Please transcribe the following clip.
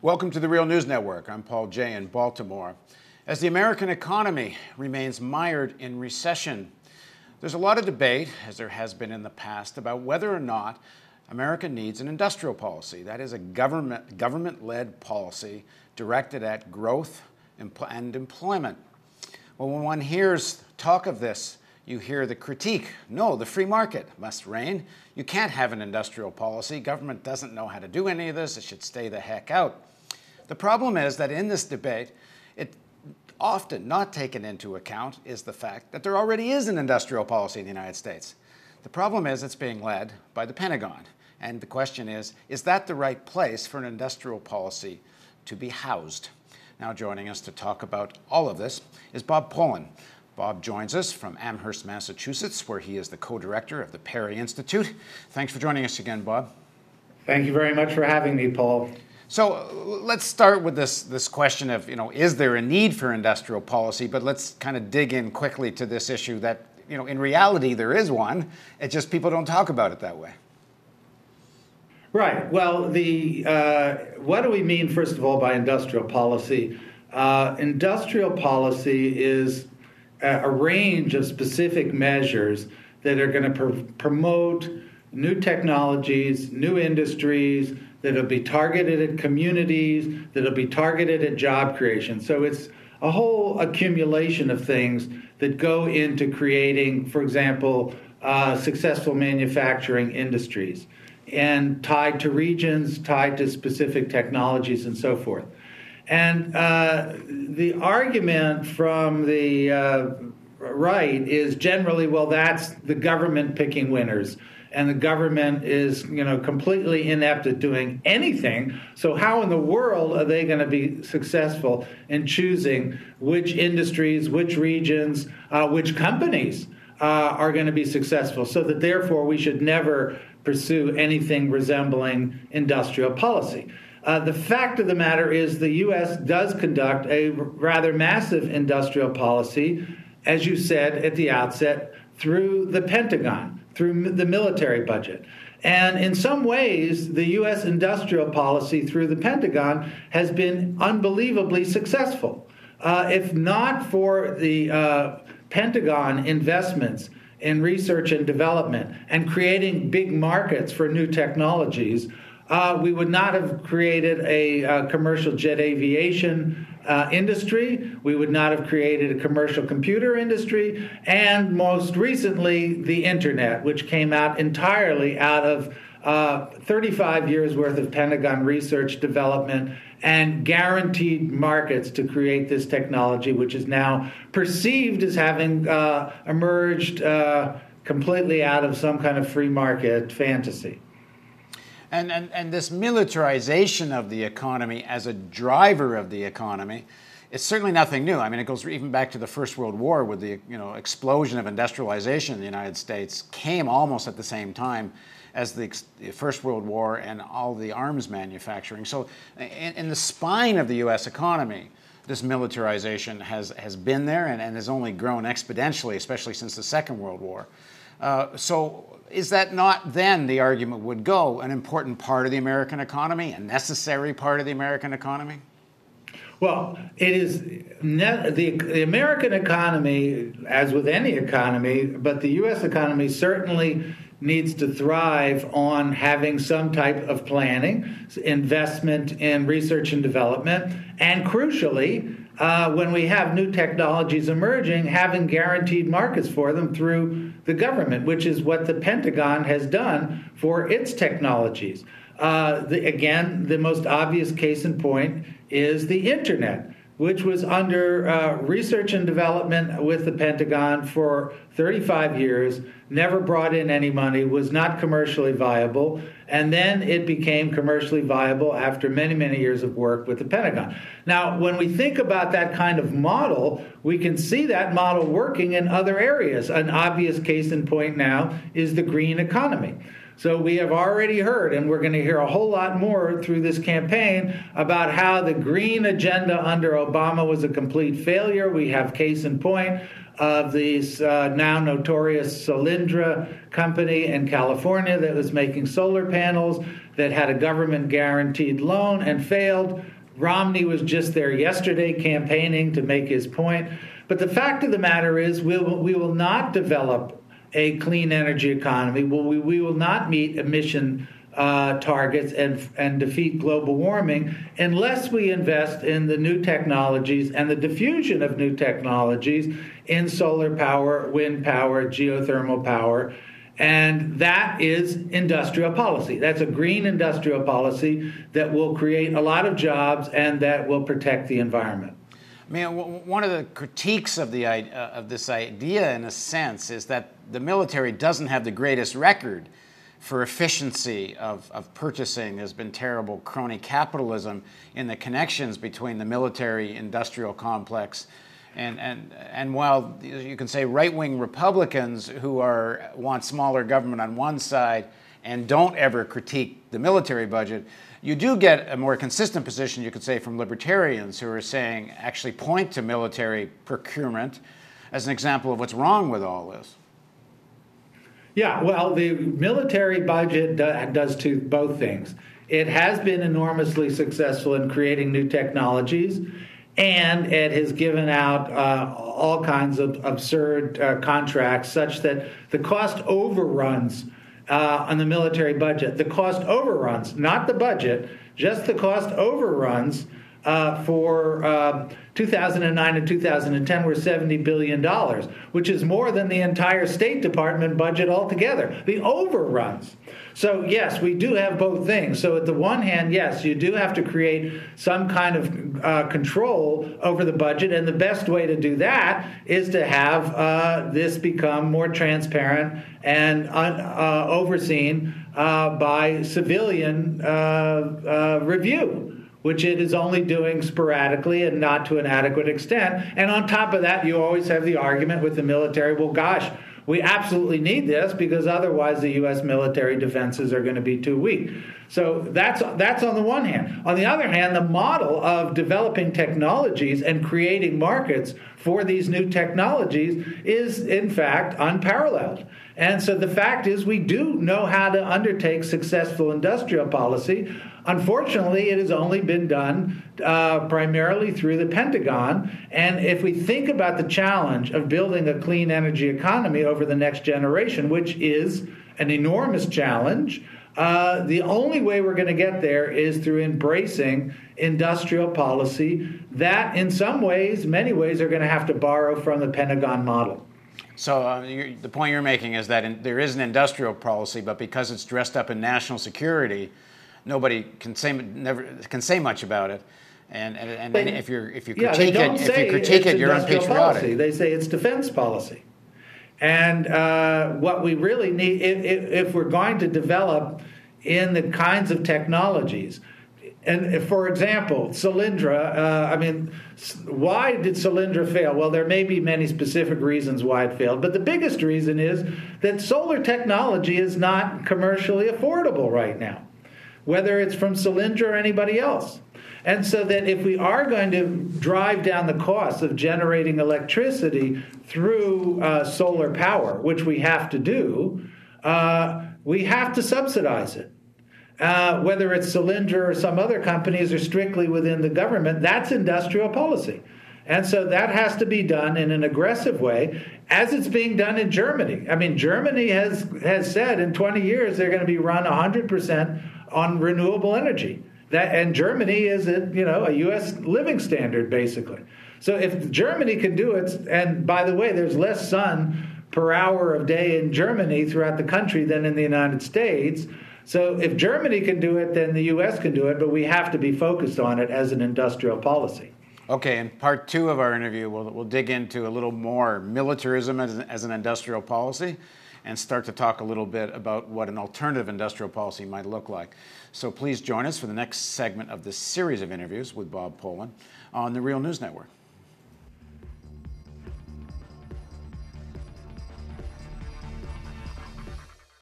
Welcome to the Real News Network. I'm Paul Jay in Baltimore. As the American economy remains mired in recession, there's a lot of debate, as there has been in the past, about whether or not America needs an industrial policy. That is a government-led policy directed at growth and employment. Well, when one hears talk of this, you hear the critique. No, the free market must reign. You can't have an industrial policy. Government doesn't know how to do any of this. It should stay the heck out. The problem is that in this debate, it often not taken into account is the fact that there already is an industrial policy in the United States. The problem is it's being led by the Pentagon. And the question is that the right place for an industrial policy to be housed? Now joining us to talk about all of this is Bob Pollin. Bob joins us from Amherst, Massachusetts, where he is the co-director of the Perry Institute. Thanks for joining us again, Bob. Thank you very much for having me, Paul. So let's start with this question of, is there a need for industrial policy? But let's kind of dig in quickly to this issue that, in reality, there is one. It's just people don't talk about it that way. Right. Well, what do we mean, first of all, by industrial policy? Industrial policy is a range of specific measures that are going to promote new technologies, new industries, that'll be targeted at communities, that'll be targeted at job creation. So it's a whole accumulation of things that go into creating, for example, successful manufacturing industries, and tied to regions, tied to specific technologies, and so forth. And the argument from the right is generally, well, that's the government picking winners, and the government is, completely inept at doing anything. So how in the world are they going to be successful in choosing which industries, which regions, which companies are going to be successful? So that therefore we should never pursue anything resembling industrial policy. The fact of the matter is the U.S. does conduct a rather massive industrial policy, as you said at the outset, through the Pentagon, through the military budget. And in some ways, the U.S. industrial policy through the Pentagon has been unbelievably successful. If not for the Pentagon investments in research and development and creating big markets for new technologies, we would not have created a commercial jet aviation industry. We would not have created a commercial computer industry. And most recently, the Internet, which came out entirely out of 35 years worth of Pentagon research development and guaranteed markets to create this technology, which is now perceived as having emerged completely out of some kind of free market fantasy. And this militarization of the economy as a driver of the economy, it's certainly nothing new. I mean, it goes even back to the First World War, with the explosion of industrialization in the United States came almost at the same time as the First World War and all the arms manufacturing. So in the spine of the U.S. economy, this militarization has been there and has only grown exponentially, especially since the Second World War. So is that not, then the argument would go, an important part of the American economy, a necessary part of the American economy? Well, it is the American economy, as with any economy, but the U.S. economy certainly needs to thrive on having some type of planning, investment in research and development, and crucially, when we have new technologies emerging, having guaranteed markets for them through the government, which is what the Pentagon has done for its technologies. Again, the most obvious case in point is the Internet, which was under research and development with the Pentagon for 35 years, never brought in any money, was not commercially viable, and then it became commercially viable after many, many years of work with the Pentagon. Now, when we think about that kind of model, we can see that model working in other areas. An obvious case in point now is the green economy. So we have already heard, and we're going to hear a whole lot more through this campaign, about how the green agenda under Obama was a complete failure. We have case in point of this now notorious Solyndra company in California that was making solar panels that had a government guaranteed loan and failed. Romney was just there yesterday campaigning to make his point. But the fact of the matter is we will not develop a clean energy economy. We will not meet emission targets and defeat global warming unless we invest in the new technologies and the diffusion of new technologies in solar power, wind power, geothermal power. And that is industrial policy. That's a green industrial policy that will create a lot of jobs and that will protect the environment. I mean, one of the critiques of this idea, in a sense, is that the military doesn't have the greatest record for efficiency of purchasing. There's been terrible crony capitalism in the connections between the military-industrial complex and while you can say right-wing Republicans who want smaller government on one side and don't ever critique the military budget, you do get a more consistent position, you could say, from libertarians who are saying, actually point to military procurement as an example of what's wrong with all this. Yeah, well, the military budget does both things. It has been enormously successful in creating new technologies, and it has given out all kinds of absurd contracts such that the cost overruns on the military budget. The cost overruns, not the budget, just the cost overruns for 2009 and 2010 were $70 billion, which is more than the entire State Department budget altogether. The overruns. So, yes, we do have both things. So, at the one hand, yes, you do have to create some kind of control over the budget. And the best way to do that is to have this become more transparent and overseen by civilian review, which it is only doing sporadically and not to an adequate extent. And on top of that, you always have the argument with the military, well, gosh, we absolutely need this because otherwise the U.S. military defenses are going to be too weak. So that's on the one hand. On the other hand, the model of developing technologies and creating markets for these new technologies is, in fact, unparalleled. And so the fact is we do know how to undertake successful industrial policy. Unfortunately, it has only been done primarily through the Pentagon. And if we think about the challenge of building a clean energy economy over the next generation, which is an enormous challenge, the only way we're going to get there is through embracing industrial policy that in some ways, many ways, are going to have to borrow from the Pentagon model. So the point you're making is that there is an industrial policy, but because it's dressed up in national security, nobody can say much about it. And if you critique it, you're unpatriotic. They say it's defense policy. And what we really need, if we're going to develop in the kinds of technologies, and for example, Solyndra, why did Solyndra fail? Well, there may be many specific reasons why it failed, but the biggest reason is that solar technology is not commercially affordable right now, whether it's from Solyndra or anybody else. And so that if we are going to drive down the cost of generating electricity through solar power, which we have to do, we have to subsidize it. Whether it's Solyndra or some other companies or strictly within the government, that's industrial policy. And so that has to be done in an aggressive way, as it's being done in Germany. I mean, Germany has said in 20 years they're going to be run 100% on renewable energy. And Germany is a U.S. living standard, basically. So if Germany can do it, and by the way, there's less sun per hour of day in Germany throughout the country than in the United States. So if Germany can do it, then the U.S. can do it, but we have to be focused on it as an industrial policy. Okay, in part two of our interview, we'll dig into a little more militarism as an industrial policy and start to talk a little bit about what an alternative industrial policy might look like. So please join us for the next segment of this series of interviews with Bob Pollin on the Real News Network.